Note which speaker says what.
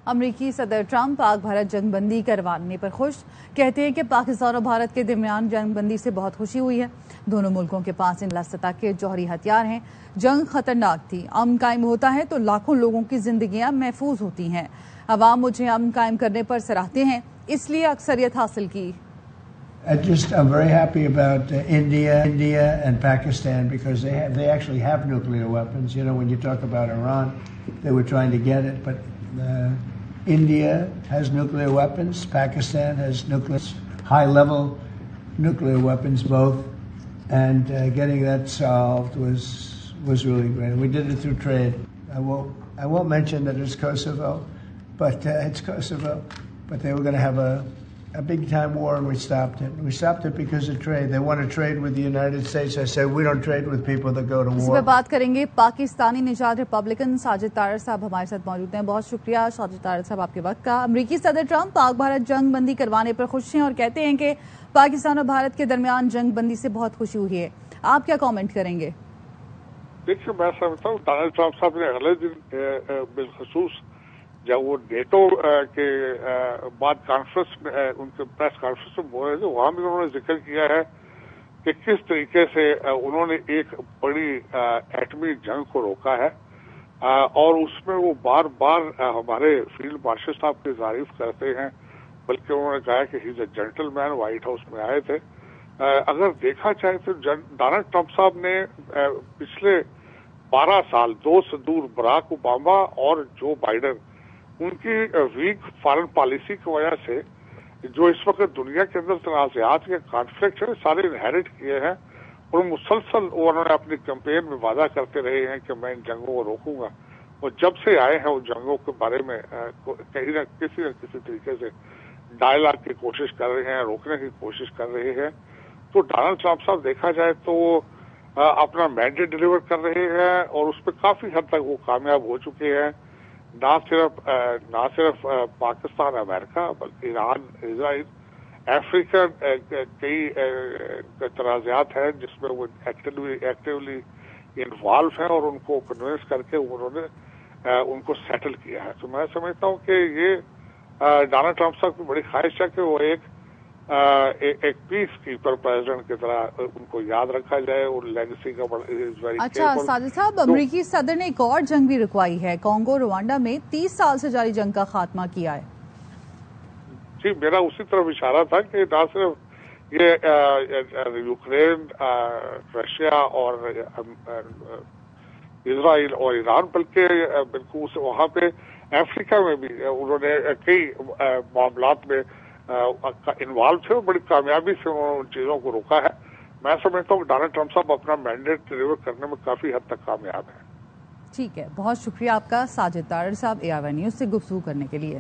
Speaker 1: امریکی صدر ٹرمپ پاک بھارت جنگ بندی کروانے پر خوش، کہتے ہیں کہ پاکستان اور بھارت کے درمیان جنگ بندی سے بہت خوشی ہوئی ہے۔ دونوں ملکوں کے پاس اعلیٰ سطح کے جوہری ہتھیار ہیں۔ جنگ خطرناک تھی، امن قائم ہوتا ہے تو لاکھوں لوگوں کی زندگیاں محفوظ ہوتی ہیں۔ عوام مجھے امن قائم کرنے پر سراہتے ہیں، اس لیے اکثریت حاصل کی۔
Speaker 2: I'm very happy about India and Pakistan because they actually have nuclear weapons. You know, when you talk about Iran, they were trying to get it, but India has nuclear weapons. Pakistan has high-level nuclear weapons both, and getting that solved was really great. We did it through trade. I won't mention that it's Kosovo, but it's Kosovo. But they were going to have a big-time war, and we stopped it. We stopped it because of trade. They want to trade with the United States. I said, we don't trade with people that go to war.
Speaker 1: اس پہ بات کریں گے۔ پاکستانی نژاد Republican Sajid طارڑ صاحب ہمارے ساتھ موجود ہیں۔ بہت شکریہ ساجد طارڑ صاحب آپ کے وقت کا۔ امریکی صدر ٹرمپ پاک بھارت جنگ بندی کروانے پر خوش ہیں اور کہتے ہیں کہ پاکستان اور بھارت کے درمیان جنگ بندی سے بہت خوشی ہوئی ہے۔ آپ کیا کامنٹ کریں گے؟
Speaker 3: دیکھیے، میں سمجھتا ہوں ڈونلڈ ٹرمپ صاحب نے اگلے دن بالخصوص جب وہ نیٹو کے بعد کانفرنس میں ان کے پریس کانفرنس میں بول رہے تھے، وہاں بھی انہوں نے ذکر کیا ہے کہ کس طریقے سے انہوں نے ایک بڑی ایٹمی جنگ کو روکا ہے، اور اس میں وہ بار بار ہمارے فیلڈ مارشل صاحب کی تعریف کرتے ہیں، بلکہ انہوں نے کہا کہ ہی از اے جینٹل مین۔ وائٹ ہاؤس میں آئے تھے۔ اگر دیکھا جائے تو ڈونلڈ ٹرمپ صاحب نے پچھلے 12 سال دوست دور براک اوباما اور جو بائیڈن، ان کی ویک فارن پالیسی کی وجہ سے جو اس وقت دنیا کے اندر تنازعات کے کانفلکٹ ہیں سارے انہیرٹ کیے ہیں، اور مسلسل انہوں نے اپنی کیمپین میں وعدہ کرتے رہے ہیں کہ میں ان جنگوں کو روکوں گا، اور جب سے آئے ہیں ان جنگوں کے بارے میں کہیں نہ کسی طریقے سے ڈائلاگ کی کوشش کر رہے ہیں، روکنے کی کوشش کر رہے ہیں۔ تو ڈونلڈ ٹرمپ صاحب دیکھا جائے تو اپنا مینڈیٹ ڈیلیور کر رہے ہیں، اور اس پہ کافی حد تک وہ کامیاب ہو چکے ہیں۔ نہ صرف پاکستان امریکہ بلکہ ایران، اسرائیل، افریقہ کئی تنازعات ہیں جس میں وہ ایکٹیولی انوالو ہیں، اور ان کو کنوینس کر کے انہوں نے ان کو سیٹل کیا ہے۔ تو میں سمجھتا ہوں کہ یہ ڈونلڈ ٹرمپ صاحب کی بڑی خواہش ہے کہ وہ ایک پیس کیپر پریزیڈنٹ کی طرح ان کو یاد رکھا جائے، اور لیگیسی کا
Speaker 1: اچھا ساجد صاحب، امریکی صدر نے ایک اور جنگ بھی رکوائی ہے، کانگو روانڈا میں 30 سال سے جاری جنگ کا خاتمہ کیا ہے۔
Speaker 3: جی، میرا اسی طرف اشارہ تھا کہ نہ صرف یہ یوکرین، رشیا اور اسرائیل اور ایران، بلکہ وہاں پہ افریقہ میں بھی انہوں نے کئی معاملات میں انوالو تھے، اور بڑی کامیابی سے انہوں نے ان چیزوں کو روکا ہے۔ میں سمجھتا ہوں کہ ڈونلڈ ٹرمپ صاحب اپنا مینڈیٹ ڈیلیور کرنے میں کافی حد تک کامیاب ہیں۔
Speaker 1: ٹھیک ہے، بہت شکریہ آپ کا ساجد طارڑ صاحب ARY نیوز سے گفتگو کرنے کے لیے۔